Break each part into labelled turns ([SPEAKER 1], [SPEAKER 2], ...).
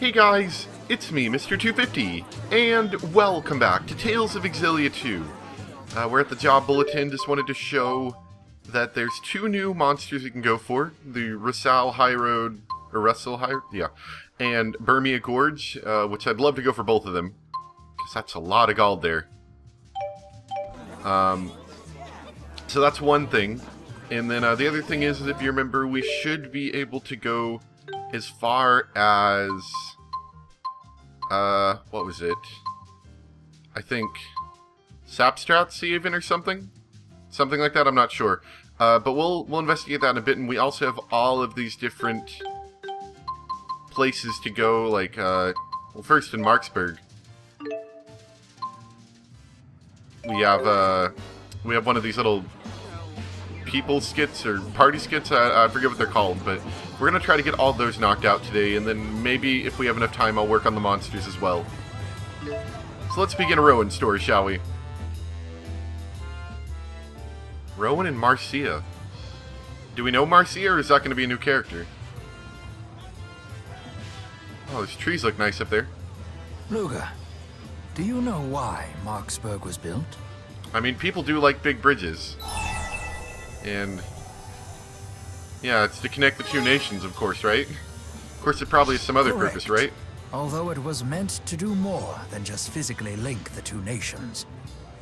[SPEAKER 1] Hey guys, it's me, Mr. 250, and welcome back to Tales of Xillia 2. We're at the job bulletin. Just wanted to show that there's two new monsters you can go for. The Russell High Road, or Russell High, yeah, and Burmia Gorge, which I'd love to go for both of them, because that's a lot of gold there. So that's one thing. And then the other thing is, if you remember, we should be able to go as far as, what was it? I think Sapstrat's even or something? Something like that, I'm not sure. But we'll investigate that in a bit, and we also have all of these different places to go, like, well, first in Marksburg. We have one of these little people skits, or party skits, I forget what they're called, but we're going to try to get all those knocked out today, and then maybe if we have enough time, I'll work on the monsters as well. So let's begin Rowan's story, shall we? Rowan and Marcia. Do we know Marcia, or is that going to be a new character? Oh, those trees look nice up there.
[SPEAKER 2] Luga, do you know why Marksburg was built?
[SPEAKER 1] I mean, people do like big bridges. And yeah, it's to connect the two nations, of course, right? Of course, it probably has some other purpose, right?
[SPEAKER 2] Although it was meant to do more than just physically link the two nations.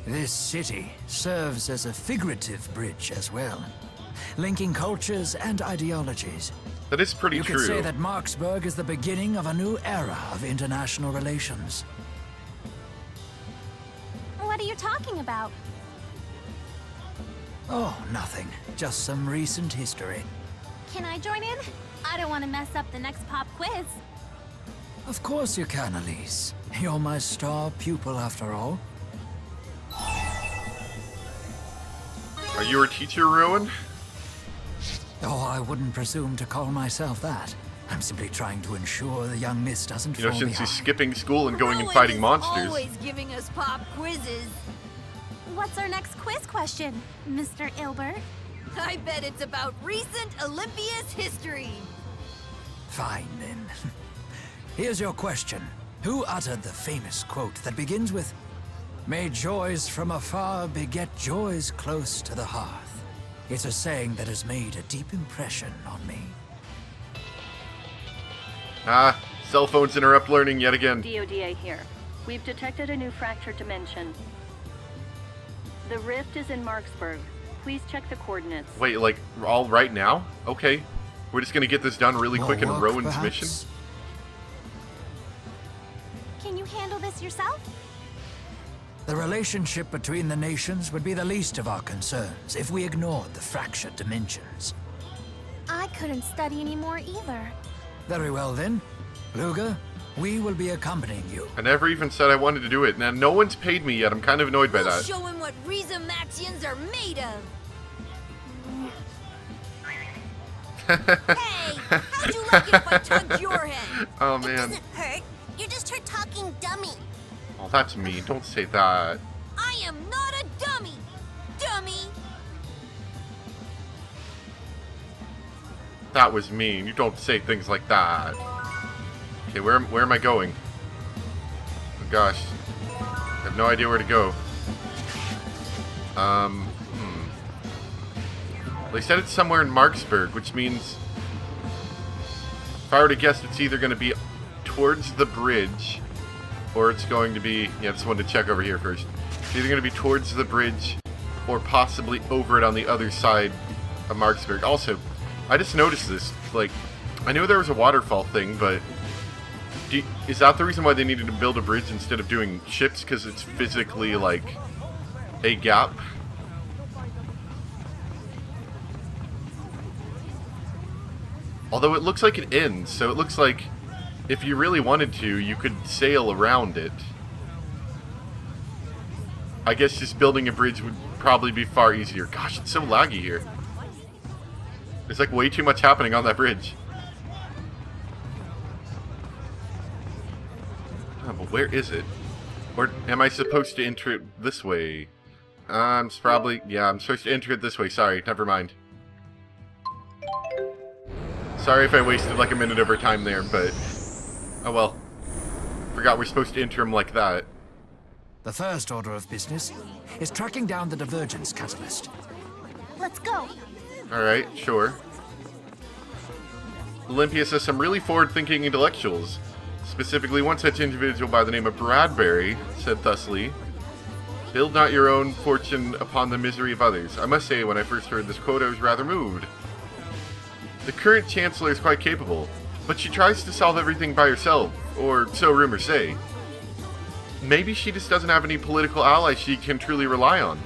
[SPEAKER 2] This city serves as a figurative bridge as well, linking cultures and ideologies.
[SPEAKER 1] That is pretty true.
[SPEAKER 2] You could say that Marksburg is the beginning of a new era of international relations.
[SPEAKER 3] What are you talking about?
[SPEAKER 2] Oh, nothing. Just some recent history.
[SPEAKER 3] Can I join in? I don't want to mess up the next pop quiz.
[SPEAKER 2] Of course you can, Elise. You're my star pupil after all.
[SPEAKER 1] Are you her teacher, Rowan?
[SPEAKER 2] Oh, I wouldn't presume to call myself that. I'm simply trying to ensure the young miss doesn't fall
[SPEAKER 1] since
[SPEAKER 2] behind.
[SPEAKER 1] he's skipping school and going and fighting monsters.
[SPEAKER 4] Always giving us pop quizzes.
[SPEAKER 3] What's our next quiz question, Mr. Ilbert?
[SPEAKER 4] I bet it's about recent Olympia's history.
[SPEAKER 2] Fine, then. Here's your question. Who uttered the famous quote that begins with, "May joys from afar beget joys close to the hearth"? It's a saying that has made a deep impression on me.
[SPEAKER 1] Ah, cell phones interrupt learning yet again.
[SPEAKER 5] DODA here. We've detected a new fractured dimension. The rift is in Marksburg. Please check the coordinates.
[SPEAKER 1] Wait, like, all right now? Okay. We're just gonna get this done really quick in Rowan's
[SPEAKER 2] perhaps?
[SPEAKER 1] mission?
[SPEAKER 3] Can you handle this yourself?
[SPEAKER 2] The relationship between the nations would be the least of our concerns if we ignored the fractured dimensions.
[SPEAKER 3] I couldn't study anymore either.
[SPEAKER 2] Very well then. Luga, we will be accompanying you.
[SPEAKER 1] I never even said I wanted to do it. Now, no one's paid me yet. I'm kind of annoyed by that.
[SPEAKER 4] Show him what Rhizamaxians are made of. Hey, how'd you like it if I tugged your head?
[SPEAKER 1] Oh,
[SPEAKER 3] It
[SPEAKER 1] man.
[SPEAKER 3] doesn't hurt. You're just her talking dummy.
[SPEAKER 1] Oh, that's mean. Don't say that.
[SPEAKER 4] I am not a dummy. Dummy.
[SPEAKER 1] That was mean. You don't say things like that. Okay, where am I going? Oh, gosh. I have no idea where to go. They said it's somewhere in Marksburg, which means if I were to guess, it's either going to be towards the bridge, or it's going to be, yeah, I just wanted to check over here first. It's either going to be towards the bridge, or possibly over it on the other side of Marksburg. Also, I just noticed this, like, I knew there was a waterfall thing, but is that the reason why they needed to build a bridge instead of doing ships? Because it's physically, like, a gap? Although it looks like it ends, so it looks like if you really wanted to, you could sail around it. I guess just building a bridge would probably be far easier. Gosh, it's so laggy here. There's like way too much happening on that bridge. Oh, but where is it? Or am I supposed to enter it this way? I'm supposed to enter it this way. Sorry, never mind. Sorry if I wasted like a minute over time there, but Oh well. Forgot we're supposed to enter him like that.
[SPEAKER 2] The first order of business is tracking down the divergence catalyst.
[SPEAKER 3] Let's go.
[SPEAKER 1] Alright, sure. Olympius has some really forward-thinking intellectuals. Specifically, one such individual by the name of Bradbury said thusly, "Build not your own fortune upon the misery of others." I must say, when I first heard this quote, I was rather moved. The current Chancellor is quite capable, but she tries to solve everything by herself, or so rumors say. Maybe she just doesn't have any political allies she can truly rely on.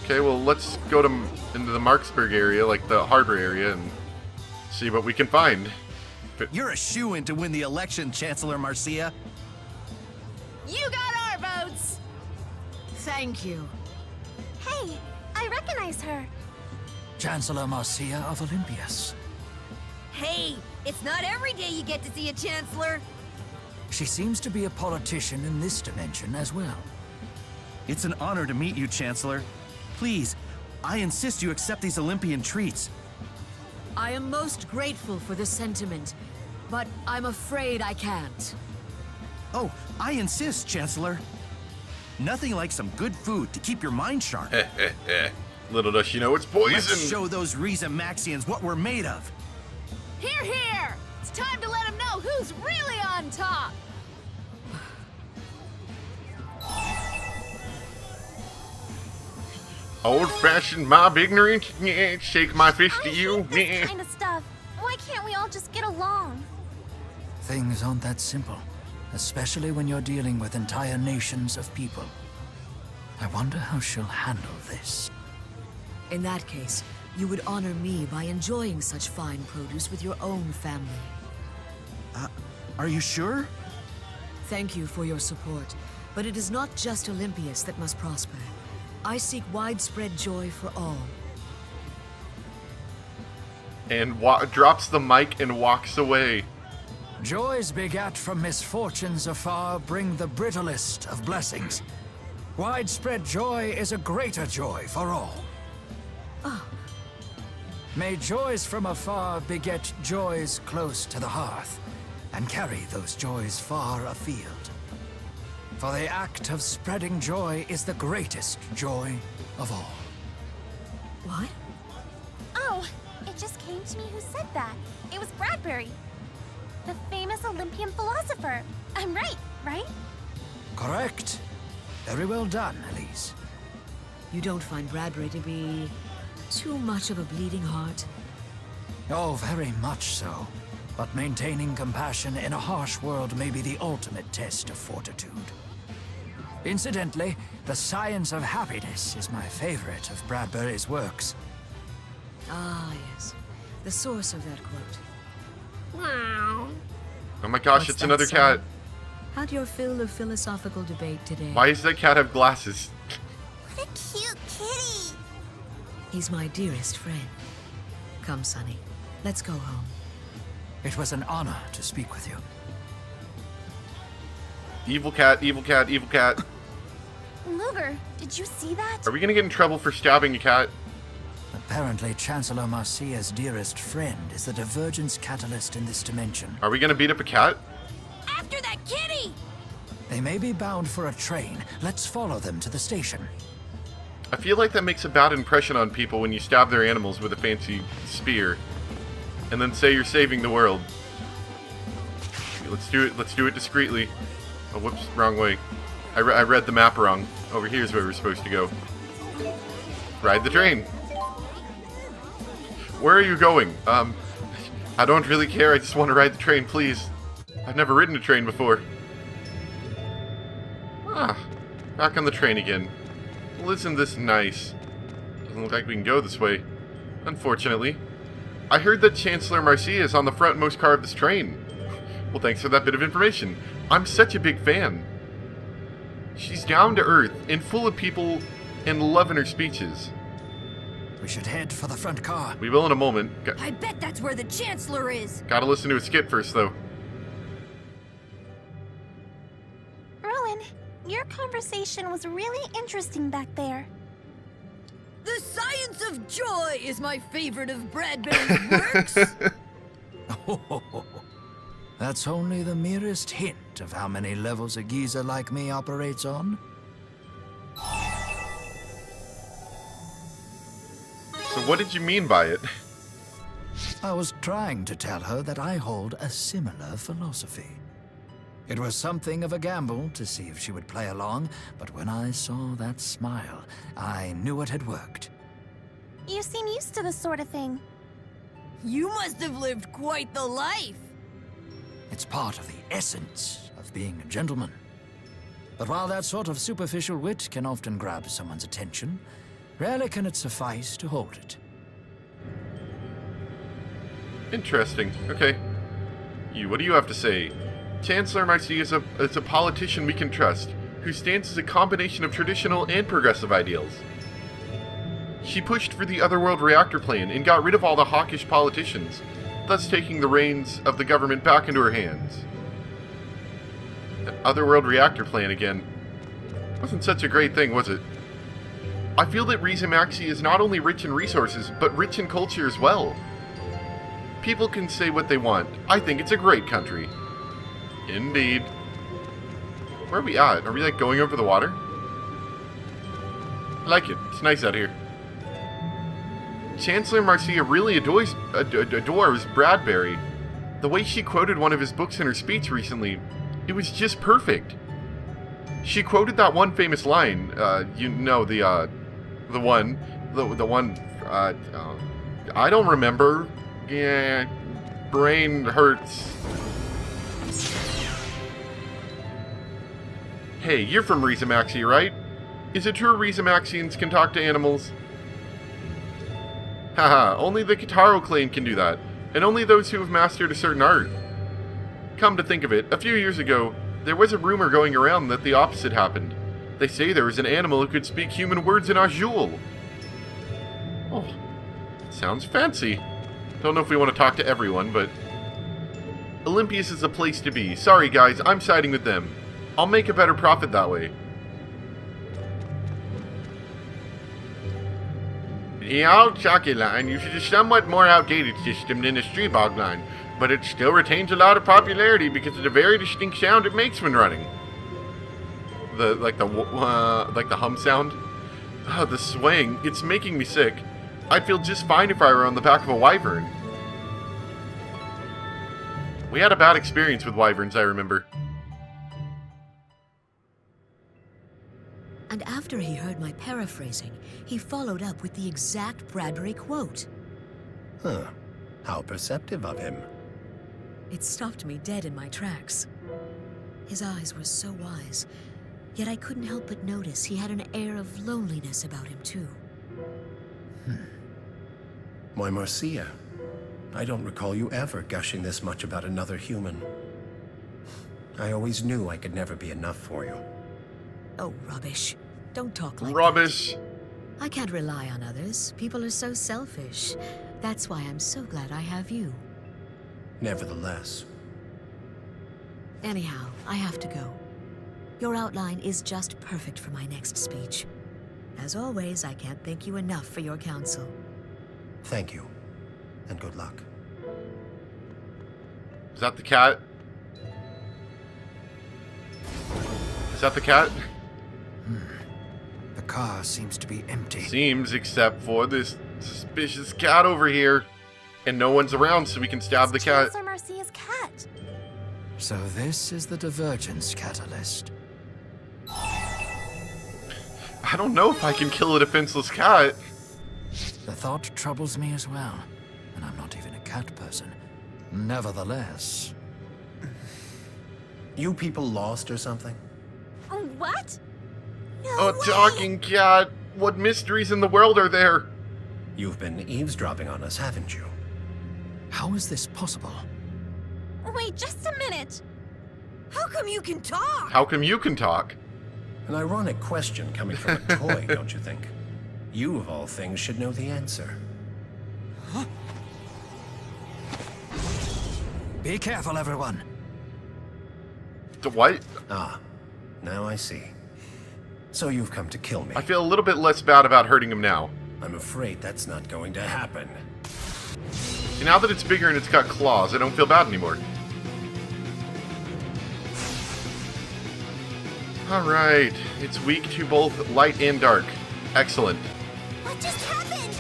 [SPEAKER 1] Okay, well, let's go into the Marksburg area, like the harbor area, and see what we can find.
[SPEAKER 6] You're a shoo-in to win the election, Chancellor Marcia.
[SPEAKER 4] You got our votes!
[SPEAKER 7] Thank you.
[SPEAKER 3] Hey, I recognize her.
[SPEAKER 2] Chancellor Marcia of Olympias.
[SPEAKER 4] Hey, it's not every day you get to see a Chancellor.
[SPEAKER 2] She seems to be a politician in this dimension as well.
[SPEAKER 6] It's an honor to meet you, Chancellor. Please, I insist you accept these Olympian treats.
[SPEAKER 7] I am most grateful for the sentiment, but I'm afraid I can't.
[SPEAKER 6] Oh, I insist, Chancellor. Nothing like some good food to keep your mind sharp.
[SPEAKER 1] Little does she know it's poison!
[SPEAKER 6] Let's show those Riza Maxians what we're made of.
[SPEAKER 4] Here, here! It's time to let them know who's really on top!
[SPEAKER 1] Old-fashioned mob ignorance? Yeah, shake my fist
[SPEAKER 3] I
[SPEAKER 1] at you?
[SPEAKER 3] hate this
[SPEAKER 1] Yeah.
[SPEAKER 3] kind of stuff. Why can't we all just get along?
[SPEAKER 2] Things aren't that simple, especially when you're dealing with entire nations of people. I wonder how she'll handle this.
[SPEAKER 7] In that case, you would honor me by enjoying such fine produce with your own family.
[SPEAKER 6] Are you sure?
[SPEAKER 7] Thank you for your support, but it is not just Olympias that must prosper. I seek widespread joy for all.
[SPEAKER 1] And drops the mic and walks away.
[SPEAKER 2] Joys begat from misfortunes afar bring the brittlest of blessings. Widespread joy is a greater joy for all. May joys from afar beget joys close to the hearth, and carry those joys far afield. For the act of spreading joy is the greatest joy of all.
[SPEAKER 7] What?
[SPEAKER 3] Oh, it just came to me who said that. It was Bradbury, the famous Olympian philosopher. I'm right, right?
[SPEAKER 2] Correct. Very well done, Elise.
[SPEAKER 7] You don't find Bradbury to be too much of a bleeding heart?
[SPEAKER 2] Oh, very much so. But maintaining compassion in a harsh world may be the ultimate test of fortitude. Incidentally, The Science of Happiness is my favorite of Bradbury's works.
[SPEAKER 7] Ah, yes. The source of that quote.
[SPEAKER 1] Oh my gosh,
[SPEAKER 7] What's
[SPEAKER 1] it's
[SPEAKER 7] that,
[SPEAKER 1] another
[SPEAKER 7] son?
[SPEAKER 1] cat.
[SPEAKER 7] Had your fill of philosophical debate today.
[SPEAKER 1] Why does that cat have glasses?
[SPEAKER 3] What a cute kitty.
[SPEAKER 7] He's my dearest friend. Come, Sonny. Let's go home.
[SPEAKER 2] It was an honor to speak with you.
[SPEAKER 1] Evil cat, evil cat, evil cat.
[SPEAKER 3] Luger, did you see that?
[SPEAKER 1] Are we gonna get in trouble for stabbing a cat?
[SPEAKER 2] Apparently, Chancellor Marcia's dearest friend is the divergence catalyst in this dimension.
[SPEAKER 1] Are we gonna beat up a cat?
[SPEAKER 4] After that kitty!
[SPEAKER 2] They may be bound for a train. Let's follow them to the station.
[SPEAKER 1] I feel like that makes a bad impression on people when you stab their animals with a fancy spear. And then say you're saving the world. Let's do it discreetly. Oh, whoops, wrong way. I read the map wrong. Over here's where we're supposed to go. Ride the train. Where are you going? I don't really care, I just want to ride the train, please. I've never ridden a train before. Ah, back on the train again. Well, isn't this nice? Doesn't look like we can go this way. Unfortunately. I heard that Chancellor Marcia is on the frontmost car of this train. Well, thanks for that bit of information. I'm such a big fan. She's down to earth and full of people and love in her speeches.
[SPEAKER 2] We should head for the front car.
[SPEAKER 1] We will in a moment.
[SPEAKER 4] I bet that's where the Chancellor is!
[SPEAKER 1] Gotta listen to a skit first, though.
[SPEAKER 3] Rowan, your conversation was really interesting back there.
[SPEAKER 4] The Science of Joy is my favorite of Bradbury's works!
[SPEAKER 2] That's only the merest hint of how many levels a geezer like me operates on.
[SPEAKER 1] So what did you mean by it?
[SPEAKER 2] I was trying to tell her that I hold a similar philosophy. It was something of a gamble to see if she would play along, but when I saw that smile, I knew it had worked.
[SPEAKER 3] You seem used to this sort of thing.
[SPEAKER 4] You must have lived quite the life.
[SPEAKER 2] It's part of the essence of being a gentleman. But while that sort of superficial wit can often grab someone's attention, rarely can it suffice to hold it.
[SPEAKER 1] Interesting. Okay. What do you have to say? Chancellor Marcy is a politician we can trust, whose stance is a combination of traditional and progressive ideals. She pushed for the Otherworld reactor plan and got rid of all the hawkish politicians, thus taking the reins of the government back into her hands. The Otherworld reactor plan again. Wasn't such a great thing, was it? I feel that Riza Maxi is not only rich in resources, but rich in culture as well. People can say what they want. I think it's a great country. Indeed. Where are we at? Are we like going over the water? I like it. It's nice out here. Chancellor Marcia really adores Bradbury. The way she quoted one of his books in her speech recently, it was just perfect. She quoted that one famous line, you know, the one, I don't remember. Yeah, brain hurts. Hey, you're from Rizamaxi, right? Is it true Rizamaxians can talk to animals? Haha, only the Kitaro clan can do that, and only those who have mastered a certain art. Come to think of it, a few years ago, there was a rumor going around that the opposite happened. They say there was an animal who could speak human words in Azul. Oh, sounds fancy. Don't know if we want to talk to everyone, but... Olympias is a place to be. Sorry guys, I'm siding with them. I'll make a better profit that way. The old Chaki line uses a somewhat more outdated system than the Streebog line, but it still retains a lot of popularity because of the very distinct sound it makes when running. Like the hum sound. Oh, the swaying, it's making me sick. I'd feel just fine if I were on the back of a wyvern. We had a bad experience with wyverns, I remember.
[SPEAKER 7] And after he heard my paraphrasing, he followed up with the exact Bradbury quote.
[SPEAKER 8] Huh. How perceptive of him.
[SPEAKER 7] It stopped me dead in my tracks. His eyes were so wise, yet I couldn't help but notice he had an air of loneliness about him, too.
[SPEAKER 8] Why, Marcia, I don't recall you ever gushing this much about another human. I always knew I could never be enough for you.
[SPEAKER 7] Oh, rubbish. Don't talk like
[SPEAKER 1] Rubbish.
[SPEAKER 7] that. I can't rely on others. People are so selfish. That's why I'm so glad I have you.
[SPEAKER 8] Nevertheless.
[SPEAKER 7] Anyhow, I have to go. Your outline is just perfect for my next speech. As always, I can't thank you enough for your counsel.
[SPEAKER 8] Thank you, and good luck.
[SPEAKER 1] Is that the cat? Is that the cat?
[SPEAKER 2] The car seems to be empty.
[SPEAKER 1] Seems, except for this suspicious cat over here. And no one's around, so we can stab the cat.
[SPEAKER 3] Chancellor Marcia's cat.
[SPEAKER 2] So this is the divergence catalyst.
[SPEAKER 1] I don't know if I can kill a defenseless cat.
[SPEAKER 2] The thought troubles me as well, and I'm not even a cat person. Nevertheless...
[SPEAKER 8] You people lost or something?
[SPEAKER 3] Oh, what? No
[SPEAKER 1] A
[SPEAKER 3] way.
[SPEAKER 1] talking cat. What mysteries in the world are there?
[SPEAKER 8] You've been eavesdropping on us, haven't you?
[SPEAKER 2] How is this possible?
[SPEAKER 3] Wait, just a minute.
[SPEAKER 4] How come you can talk?
[SPEAKER 1] How come you can talk?
[SPEAKER 8] An ironic question coming from a toy, don't you think? You, of all things, should know the answer.
[SPEAKER 2] Be careful, everyone.
[SPEAKER 1] The what?
[SPEAKER 8] Ah, now I see. So you've come to kill me.
[SPEAKER 1] I feel a little bit less bad about hurting him now.
[SPEAKER 8] I'm afraid that's not going to happen.
[SPEAKER 1] See, now that it's bigger and it's got claws, I don't feel bad anymore. Alright, it's weak to both light and dark. Excellent.
[SPEAKER 3] What just happened?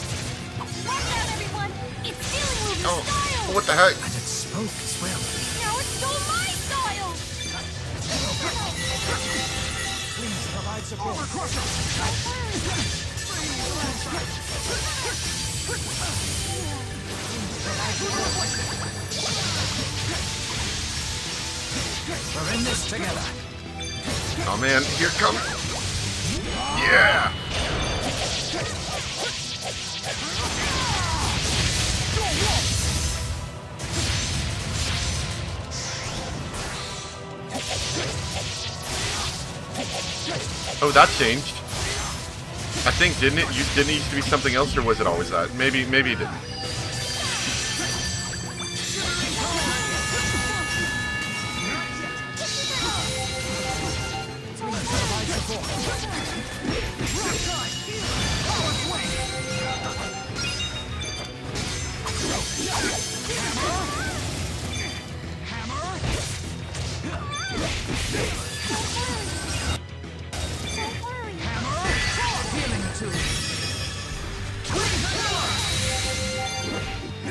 [SPEAKER 3] Watch out, everyone! It's stealing Ruby's
[SPEAKER 1] Oh,
[SPEAKER 3] style!
[SPEAKER 1] what the heck?
[SPEAKER 2] And it spoke as well.
[SPEAKER 3] Now it stole my style!
[SPEAKER 2] Please provide support. We're in this together.
[SPEAKER 1] Oh man, here it comes. Yeah! Oh, that changed. I think, didn't it? Didn't it used to be something else, or was it always that? Maybe it didn't.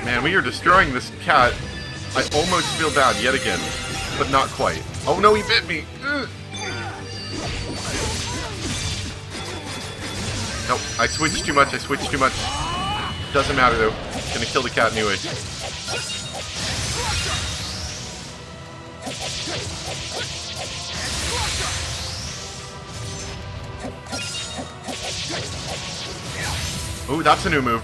[SPEAKER 1] Man, we are destroying this cat. I almost feel bad yet again, but not quite. Oh no, he bit me! Ugh. Nope, I switched too much, Doesn't matter though. Gonna kill the cat anyway. Ooh, that's a new move.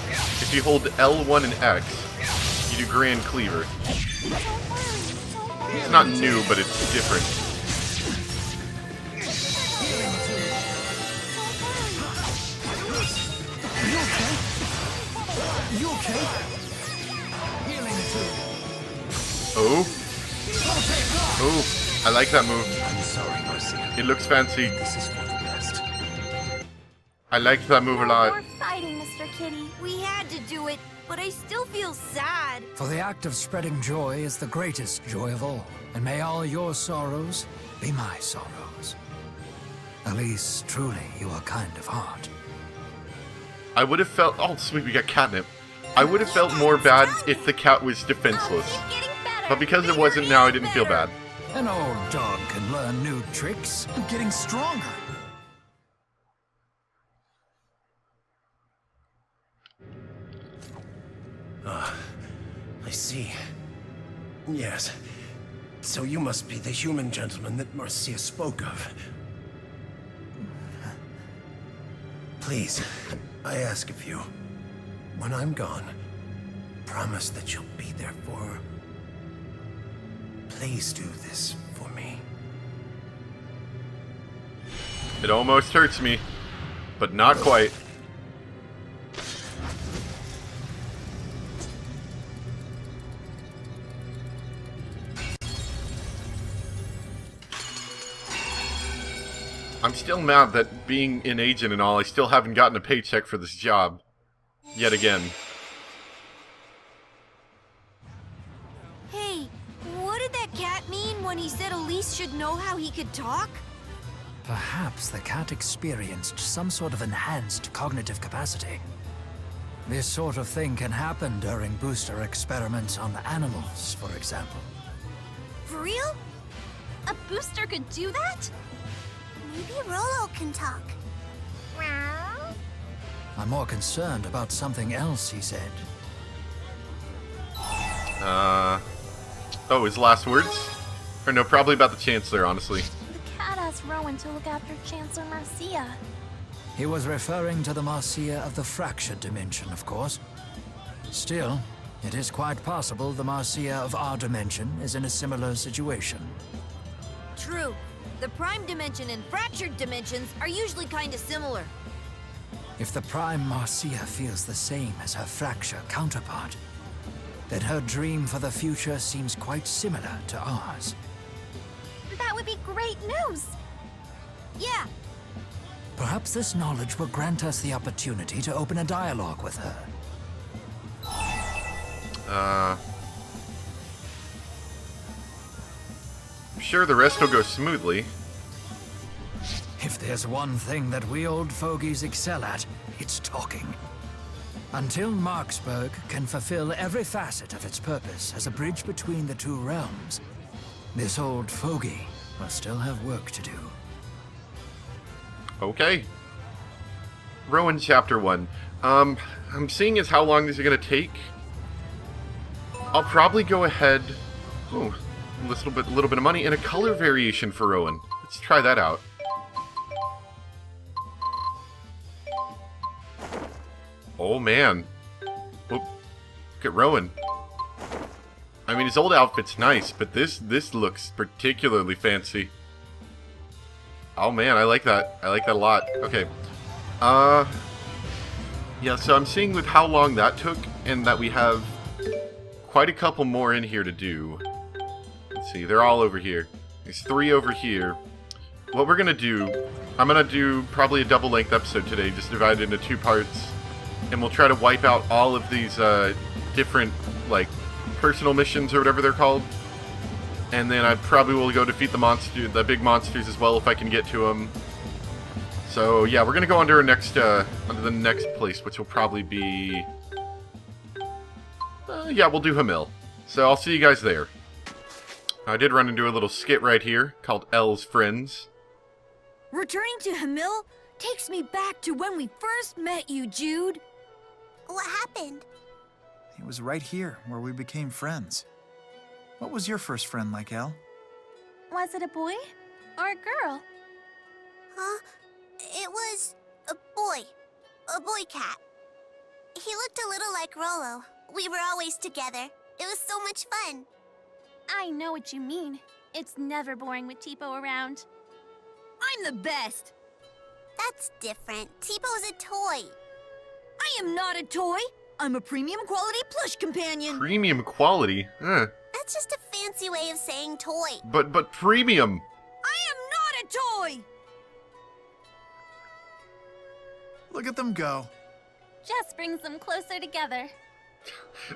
[SPEAKER 1] If you hold L1 and X, you do Grand Cleaver. It's not new, but it's different.
[SPEAKER 2] You okay?
[SPEAKER 1] Oh. Oh, I like that move.
[SPEAKER 8] I'm sorry, Marcia.
[SPEAKER 1] It looks fancy.
[SPEAKER 8] This is for the best.
[SPEAKER 1] I liked that move a
[SPEAKER 3] More
[SPEAKER 1] lot.
[SPEAKER 3] fighting, Mr. Kitty.
[SPEAKER 4] We had to do it, but I still feel sad.
[SPEAKER 2] For the act of spreading joy is the greatest joy of all, and may all your sorrows be my sorrows. Elise, truly, you are kind of heart.
[SPEAKER 1] I would have felt... Oh, sweet, we got catnip. I would have felt more bad if the cat was defenseless.
[SPEAKER 3] Keep getting better.
[SPEAKER 1] But because it wasn't now, I didn't feel bad.
[SPEAKER 2] An old dog can learn new tricks. I'm getting stronger.
[SPEAKER 8] I see. Yes. So you must be the human gentleman that Marcia spoke of. Please, I ask of you, when I'm gone, promise that you'll be there for her. Please do this for me.
[SPEAKER 1] It almost hurts me, but not quite. I'm still mad that being an agent and all, I still haven't gotten a paycheck for this job. Yet again.
[SPEAKER 4] Hey, what did that cat mean when he said Elise should know how he could talk?
[SPEAKER 2] Perhaps the cat experienced some sort of enhanced cognitive capacity. This sort of thing can happen during booster experiments on animals, for example.
[SPEAKER 4] For real?
[SPEAKER 3] A booster could do that? Maybe Rolo can talk. Meow.
[SPEAKER 2] I'm more concerned about something else he said.
[SPEAKER 1] Oh, his last words? Or no, probably about the Chancellor, honestly.
[SPEAKER 3] The cat asked Rowan to look after Chancellor Marcia.
[SPEAKER 2] He was referring to the Marcia of the fractured dimension, of course. Still, it is quite possible the Marcia of our dimension is in a similar situation.
[SPEAKER 4] True. The prime dimension and fractured dimensions are usually kind of similar.
[SPEAKER 2] If the prime Marcia feels the same as her fracture counterpart, then her dream for the future seems quite similar to ours.
[SPEAKER 3] That would be great news.
[SPEAKER 4] Yeah,
[SPEAKER 2] Perhaps this knowledge will grant us the opportunity to open a dialogue with her.
[SPEAKER 1] I'm sure the rest will go smoothly.
[SPEAKER 2] If there's one thing that we old fogies excel at, it's talking. Until Marksburg can fulfill every facet of its purpose as a bridge between the two realms, this old fogey will still have work to do.
[SPEAKER 1] Okay. Rowan Chapter 1. I'm seeing as how long these are going to take. I'll probably go ahead... Ooh, a little bit of money and a color variation for Rowan. Let's try that out. Oh, man. Look at Rowan. I mean, his old outfit's nice, but this looks particularly fancy. Oh, man, I like that. I like that a lot. Okay. Yeah, so I'm seeing with how long that took, and that we have quite a couple more in here to do. Let's see, they're all over here. There's 3 over here. What we're gonna do, I'm gonna do probably a double-length episode today, just divided into 2 parts. And we'll try to wipe out all of these different, like, personal missions or whatever they're called. And then I probably will go defeat the big monsters as well if I can get to them. So yeah, we're gonna go under the next place, which will probably be. Yeah, we'll do Hamil. So I'll see you guys there. I did run into a little skit right here called L's Friends.
[SPEAKER 4] Returning to Hamil takes me back to when we first met you, Jude.
[SPEAKER 3] What happened?
[SPEAKER 9] It was right here where we became friends. What was your first friend like, Elle?
[SPEAKER 3] Was it a boy or a girl? Huh? It was a boy. A boy cat. He looked a little like Rolo. We were always together. It was so much fun. I know what you mean. It's never boring with Tipo around.
[SPEAKER 4] I'm the best.
[SPEAKER 3] That's different. Tipo's a toy.
[SPEAKER 4] I am not a toy. I'm a premium quality plush companion.
[SPEAKER 1] Premium quality?
[SPEAKER 3] That's just a fancy way of saying toy.
[SPEAKER 1] But premium.
[SPEAKER 4] I am not a toy.
[SPEAKER 9] Look at them go.
[SPEAKER 3] Just brings them closer together.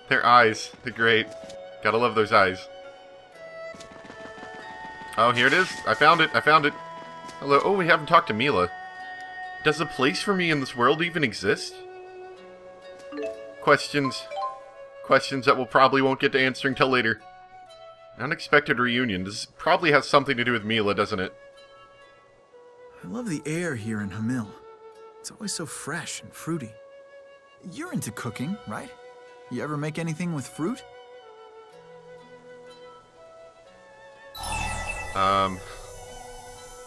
[SPEAKER 1] Their eyes. They're great. Gotta love those eyes. Oh, here it is. I found it. I found it. Hello. Oh, we haven't talked to Mila. Does a place for me in this world even exist? Questions that we'll probably won't get to answering till later. Unexpected reunion. This probably has something to do with Mila, doesn't it?
[SPEAKER 9] I love the air here in Hamil. It's always so fresh and fruity. You're into cooking, right? You ever make anything with fruit?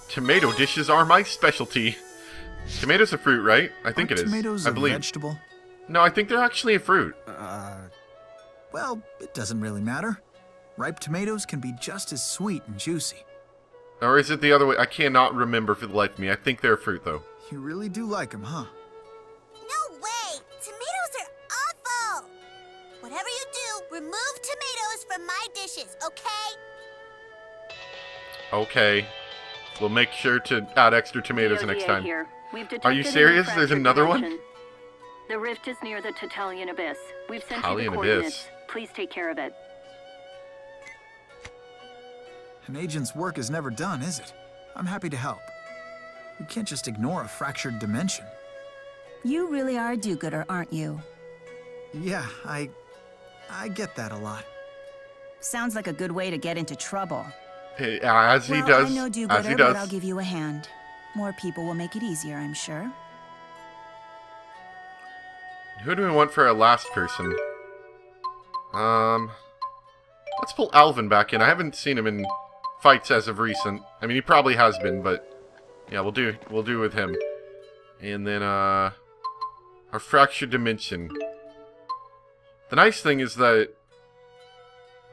[SPEAKER 1] Tomato dishes are my specialty. Tomatoes a fruit, right? I think it is.
[SPEAKER 9] Tomatoes
[SPEAKER 1] I believe.
[SPEAKER 9] a vegetable?
[SPEAKER 1] No, I think they're actually a fruit.
[SPEAKER 9] Well, it doesn't really matter. Ripe tomatoes can be just as sweet and juicy.
[SPEAKER 1] Or is it the other way? I cannot remember for the life of me. I think they're a fruit, though.
[SPEAKER 9] You really do like them, huh?
[SPEAKER 3] No way! Tomatoes are awful! Whatever you do, remove tomatoes from my dishes, okay?
[SPEAKER 1] Okay. We'll make sure to add extra tomatoes next time.
[SPEAKER 5] Here.
[SPEAKER 1] Are you serious? There's another one?
[SPEAKER 5] The rift is near the Tatalian Abyss. We've sent you the
[SPEAKER 1] Tatalian
[SPEAKER 5] coordinates.
[SPEAKER 1] Abyss.
[SPEAKER 5] Please take care of it.
[SPEAKER 9] An agent's work is never done, is it? I'm happy to help. We can't just ignore a fractured dimension.
[SPEAKER 10] You really are a do-gooder, aren't you?
[SPEAKER 9] Yeah, I get that a lot.
[SPEAKER 10] Sounds like a good way to get into trouble.
[SPEAKER 1] Hey, as he
[SPEAKER 10] Well,
[SPEAKER 1] does.
[SPEAKER 10] I'm no
[SPEAKER 1] As he
[SPEAKER 10] do-gooder,
[SPEAKER 1] does.
[SPEAKER 10] but I'll give you a hand. More people will make it easier, I'm sure.
[SPEAKER 1] Who do we want for our last person? Let's pull Alvin back in. I haven't seen him in fights as of recent. I mean, he probably has been, but yeah, we'll do with him. And then our fractured dimension. The nice thing is that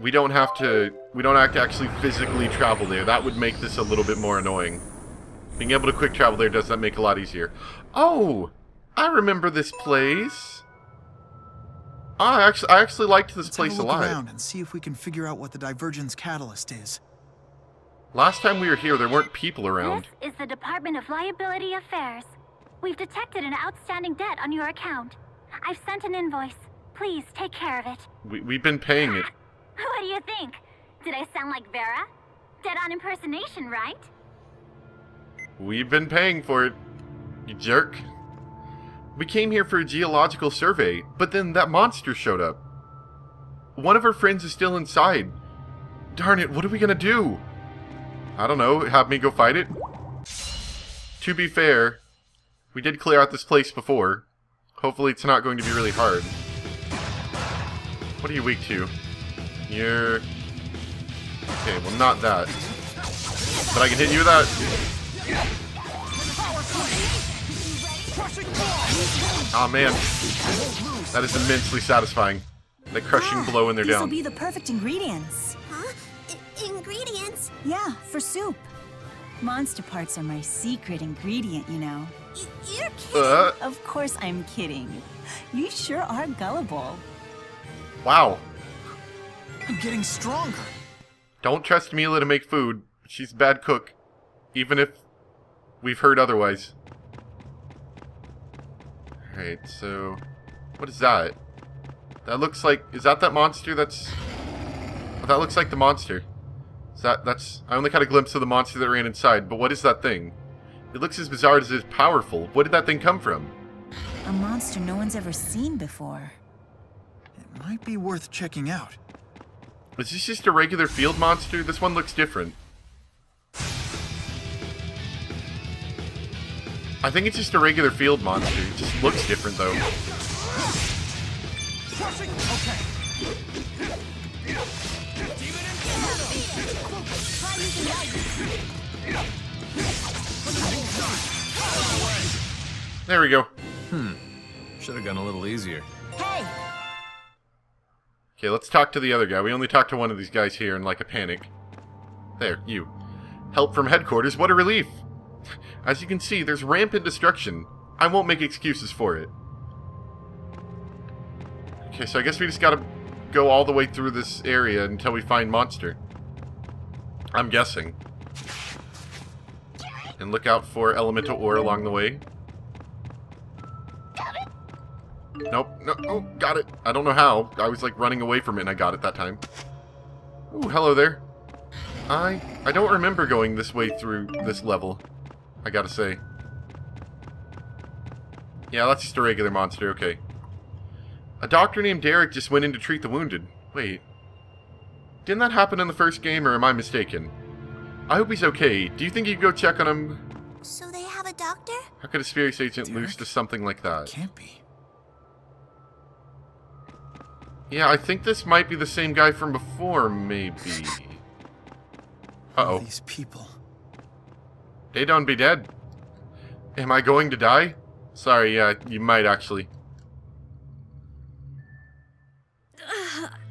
[SPEAKER 1] we don't have to actually physically travel there. That would make this a little bit more annoying. Being able to quick travel there does that make it a lot easier. Oh, I remember this place. I actually liked this place a lot.
[SPEAKER 9] Let's have a look around and see if we can figure out what the divergence catalyst is.
[SPEAKER 1] Last time we were here, there weren't people around.
[SPEAKER 3] This is the Department of Liability Affairs. We've detected an outstanding debt on your account. I've sent an invoice.
[SPEAKER 11] Please, take care of it.
[SPEAKER 1] We've been paying it.
[SPEAKER 11] What do you think? Did I sound like Vera? Dead-on impersonation, right?
[SPEAKER 1] We've been paying for it, you jerk. We came here for a geological survey, but then that monster showed up. One of our friends is still inside. Darn it, what are we gonna do? I don't know, have me go fight it? To be fair, we did clear out this place before. Hopefully it's not going to be really hard. What are you weak to? You're... Okay, well not that. But I can hit you with that. Aw, man. That is immensely satisfying. The crushing blow when they're
[SPEAKER 10] These will
[SPEAKER 1] down.
[SPEAKER 10] be the perfect ingredients.
[SPEAKER 3] Huh? Ingredients?
[SPEAKER 10] Yeah, for soup. Monster parts are my secret ingredient, you know.
[SPEAKER 3] You're kidding.
[SPEAKER 10] Of course I'm kidding. You sure are gullible.
[SPEAKER 1] Wow.
[SPEAKER 9] I'm getting stronger.
[SPEAKER 1] Don't trust Mila to make food. She's a bad cook. Even if we've heard otherwise. Alright, so... What is that? That looks like... Is that monster that's... Oh, that looks like the monster. Is that's... I only got a glimpse of the monster that ran inside, but what is that thing? It looks as bizarre as it is powerful. What did that thing come from?
[SPEAKER 10] A monster no one's ever seen before.
[SPEAKER 9] It might be worth checking out.
[SPEAKER 1] Is this just a regular field monster? This one looks different. I think it's just a regular field monster. It just looks different, though. There we go.
[SPEAKER 12] Should have gone a little easier.
[SPEAKER 10] Hey!
[SPEAKER 1] Okay, let's talk to the other guy. We only talked to one of these guys here in like a panic. There, you. Help from headquarters, what a relief! As you can see, there's rampant destruction. I won't make excuses for it. Okay, so I guess we just gotta go all the way through this area until we find monster. I'm guessing. And look out for elemental ore along the way. Nope, no, oh, got it. I don't know how. I was like running away from it and I got it that time. Ooh, hello there. I don't remember going this way through this level, I gotta say. Yeah, that's just a regular monster, okay. A doctor named Derek just went in to treat the wounded. Wait. Didn't that happen in the first game, or am I mistaken? I hope he's okay. Do you think you could go check on him?
[SPEAKER 3] So they have a doctor?
[SPEAKER 1] How could a spirits agent lose to something like that?
[SPEAKER 9] Can't be.
[SPEAKER 1] Yeah, I think this might be the same guy from before, maybe. Uh-oh.
[SPEAKER 9] These people.
[SPEAKER 1] They don't be dead. Am I going to die? Sorry, yeah, you might actually.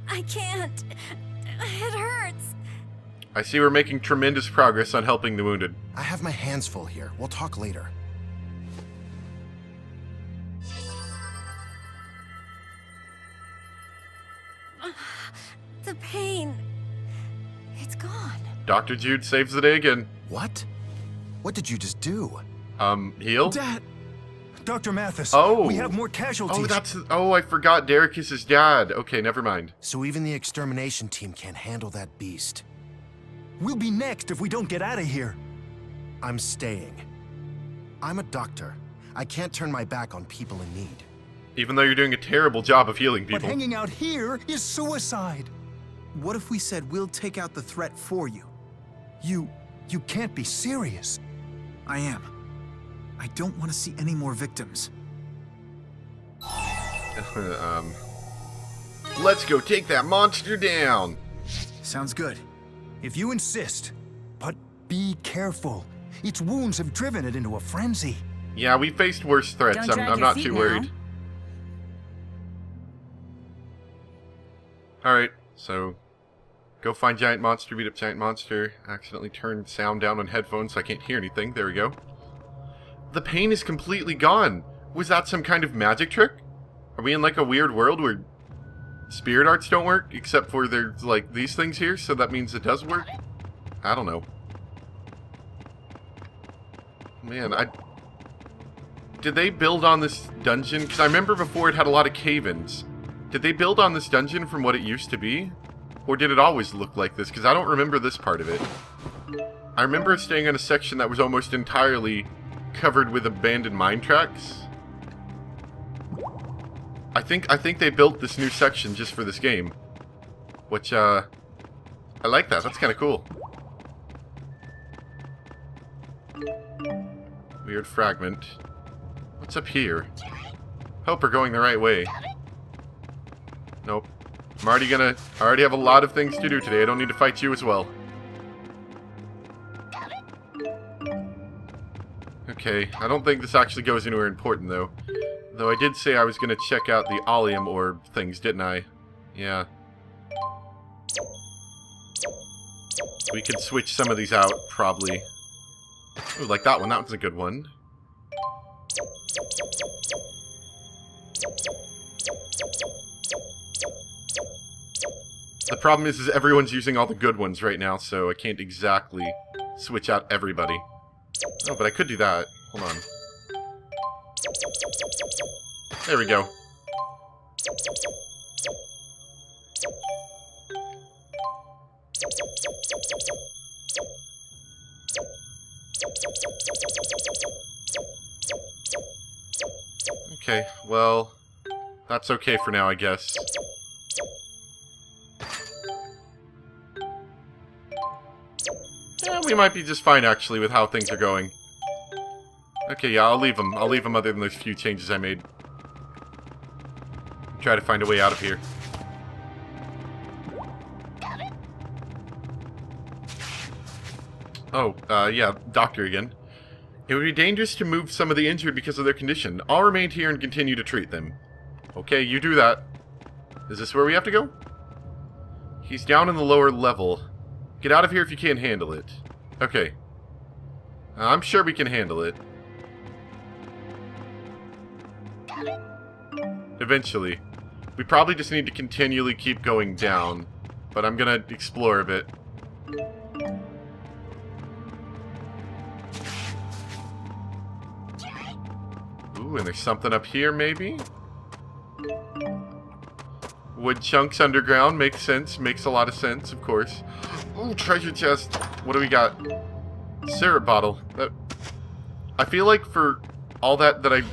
[SPEAKER 4] I can't. It hurts.
[SPEAKER 1] I see we're making tremendous progress on helping the wounded.
[SPEAKER 8] I have my hands full here. We'll talk later.
[SPEAKER 4] The pain. It's gone.
[SPEAKER 1] Dr. Jude saves the day again.
[SPEAKER 8] What? What did you just do?
[SPEAKER 1] Heal?
[SPEAKER 13] Dad! Dr. Mathis,
[SPEAKER 1] oh.
[SPEAKER 13] We have more casualties.
[SPEAKER 1] Oh, I forgot Derek is his dad. Okay, never mind.
[SPEAKER 8] So even the extermination team can't handle that beast.
[SPEAKER 13] We'll be next if we don't get out of here.
[SPEAKER 8] I'm staying. I'm a doctor. I can't turn my back on people in need.
[SPEAKER 1] Even though you're doing a terrible job of healing people.
[SPEAKER 13] But hanging out here is suicide.
[SPEAKER 9] What if we said we'll take out the threat for you?
[SPEAKER 13] You can't be serious.
[SPEAKER 9] I am. I don't want to see any more victims.
[SPEAKER 1] Let's go take that monster down.
[SPEAKER 9] Sounds good.
[SPEAKER 13] If you insist. But be careful. Its wounds have driven it into a frenzy.
[SPEAKER 1] Yeah, we faced worse threats. I'm not too worried. Alright, so go find giant monster, beat up giant monster. Accidentally turned sound down on headphones so I can't hear anything. There we go. The pain is completely gone. Was that some kind of magic trick? Are we in like a weird world where spirit arts don't work? Except for there's like these things here, so that means it does work? I don't know. Man, did they build on this dungeon? Because I remember before it had a lot of cave-ins. Did they build on this dungeon from what it used to be? Or did it always look like this? Because I don't remember this part of it. I remember staying on a section that was almost entirely covered with abandoned mine tracks. I think they built this new section just for this game. Which, I like that. That's kind of cool. Weird fragment. What's up here? Hope we're going the right way. Nope. I already have a lot of things to do today. I don't need to fight you as well. Okay, I don't think this actually goes anywhere important, though. Though I did say I was going to check out the Allium orb things, didn't I? Yeah. We could switch some of these out, probably. Ooh, like that one. That one's a good one. The problem is everyone's using all the good ones right now, so I can't exactly switch out everybody. Oh, but I could do that. Hold on. There we go. Okay, well, that's okay for now, I guess. Yeah, we might be just fine, actually, with how things are going. Okay, yeah, I'll leave them. I'll leave them other than those few changes I made. Try to find a way out of here. Oh, yeah, doctor again. It would be dangerous to move some of the injured because of their condition. I'll remain here and continue to treat them. Okay, you do that. Is this where we have to go? He's down in the lower level. Get out of here if you can't handle it. Okay. I'm sure we can handle it. Eventually. We probably just need to continually keep going down. But I'm gonna explore a bit. Ooh, and there's something up here, maybe? Wood chunks underground makes sense. Makes a lot of sense, of course. Ooh, treasure chest. What do we got? Syrup bottle. I feel like for all that I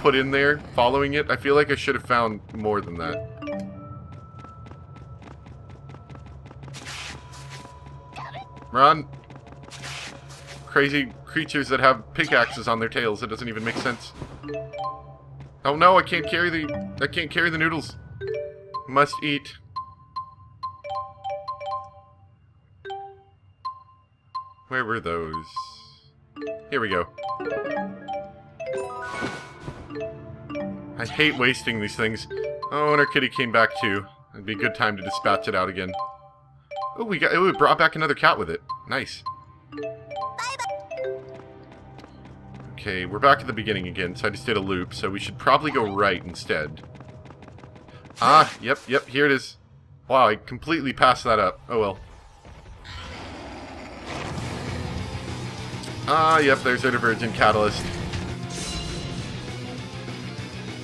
[SPEAKER 1] put in there, following it, I feel like I should have found more than that. Run! Crazy creatures that have pickaxes on their tails. It doesn't even make sense. Oh no, I can't carry the noodles. Must eat. Where were those? Here we go. I hate wasting these things. Oh, and our kitty came back too. It'd be a good time to dispatch it out again. Oh, we brought back another cat with it. Nice. Okay, we're back at the beginning again, so I just did a loop, so we should probably go right instead. Ah, yep, here it is. Wow, I completely passed that up. Oh well. Ah, yep, there's our divergent catalyst.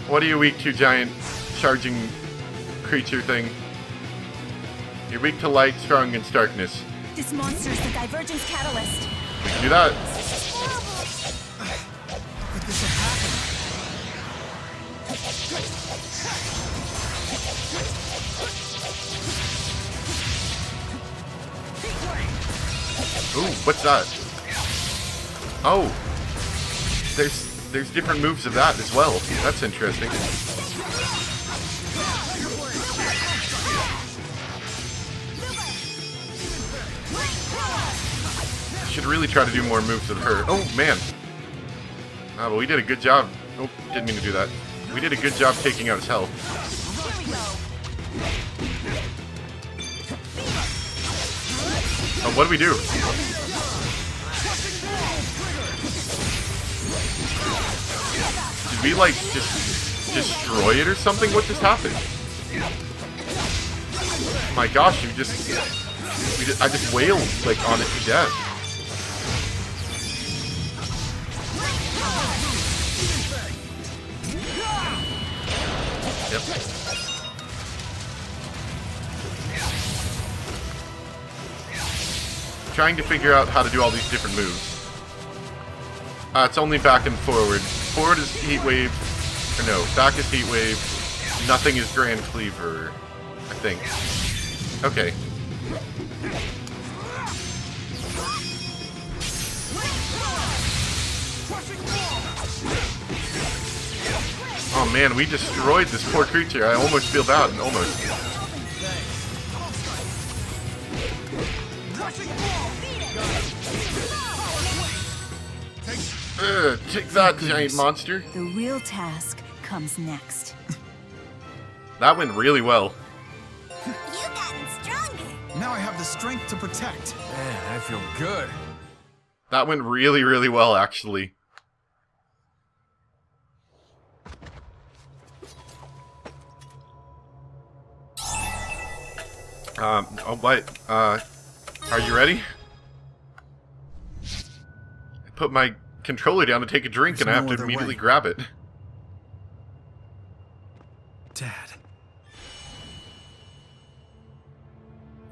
[SPEAKER 1] What are you weak to, giant charging creature thing? You're weak to light, strong against darkness.
[SPEAKER 10] This monster is the divergence catalyst.
[SPEAKER 1] We can do that. Ooh, what's that? Oh, there's different moves of that as well. That's interesting. I should really try to do more moves with her. Oh man. Ah, but we did a good job. Oh, didn't mean to do that. We did a good job taking out his health. Oh, what do we do? Did we, like, just destroy it or something? What just happened? My gosh, I just wailed, like, on it to death. Yep. trying to figure out how to do all these different moves. It's only back and forward. Forward is Heat Wave. Or no, back is Heat Wave. Nothing is Grand Cleaver, I think. Okay. Oh man, we destroyed this poor creature. I almost feel bad. Almost. Take that, giant monster.
[SPEAKER 10] The real task comes next.
[SPEAKER 1] That went really well.
[SPEAKER 3] You've gotten stronger.
[SPEAKER 9] Now I have the strength to protect.
[SPEAKER 13] Man, I feel good.
[SPEAKER 1] That went really, really well, actually. Oh, what? Are you ready? I put my controller down to take a drink and I have to immediately grab it.
[SPEAKER 9] Dad.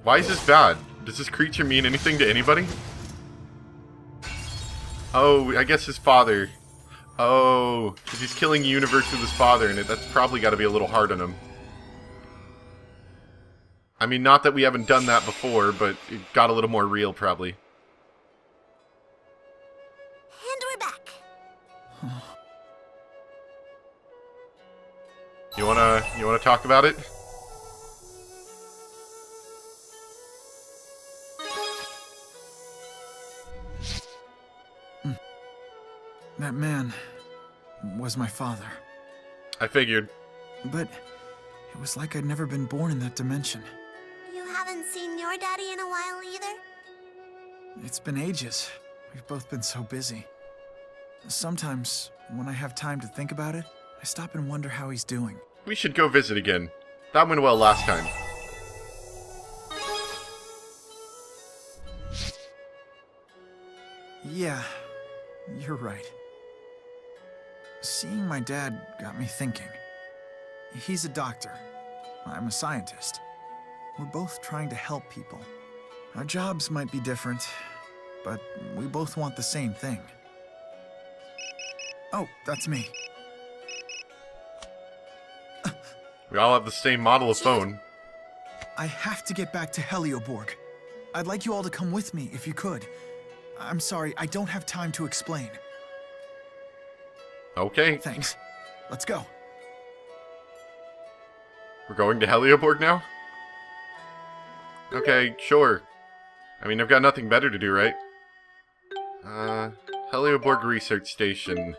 [SPEAKER 1] Why is this bad? Does this creature mean anything to anybody? Oh, I guess his father. Oh, because he's killing the universe with his father, and that's probably got to be a little hard on him. I mean, not that we haven't done that before, but it got a little more real, probably.
[SPEAKER 3] And we're back.
[SPEAKER 1] You wanna talk about it?
[SPEAKER 9] That man was my father.
[SPEAKER 1] I figured.
[SPEAKER 9] But it was like I'd never been born in that dimension.
[SPEAKER 3] You haven't seen your daddy in a while either?
[SPEAKER 9] It's been ages. We've both been so busy. Sometimes, when I have time to think about it, I stop and wonder how he's doing.
[SPEAKER 1] We should go visit again. That went well last time.
[SPEAKER 9] Yeah, you're right. Seeing my dad got me thinking. He's a doctor. I'm a scientist. We're both trying to help people. Our jobs might be different, but we both want the same thing. Oh, that's me.
[SPEAKER 1] We all have the same model of phone.
[SPEAKER 9] I have to get back to Helioborg. I'd like you all to come with me if you could. I'm sorry, I don't have time to explain.
[SPEAKER 1] Okay.
[SPEAKER 9] Thanks. Let's go.
[SPEAKER 1] We're going to Helioborg now? Okay, sure. I mean, I've got nothing better to do, right? Helioborg Research Station.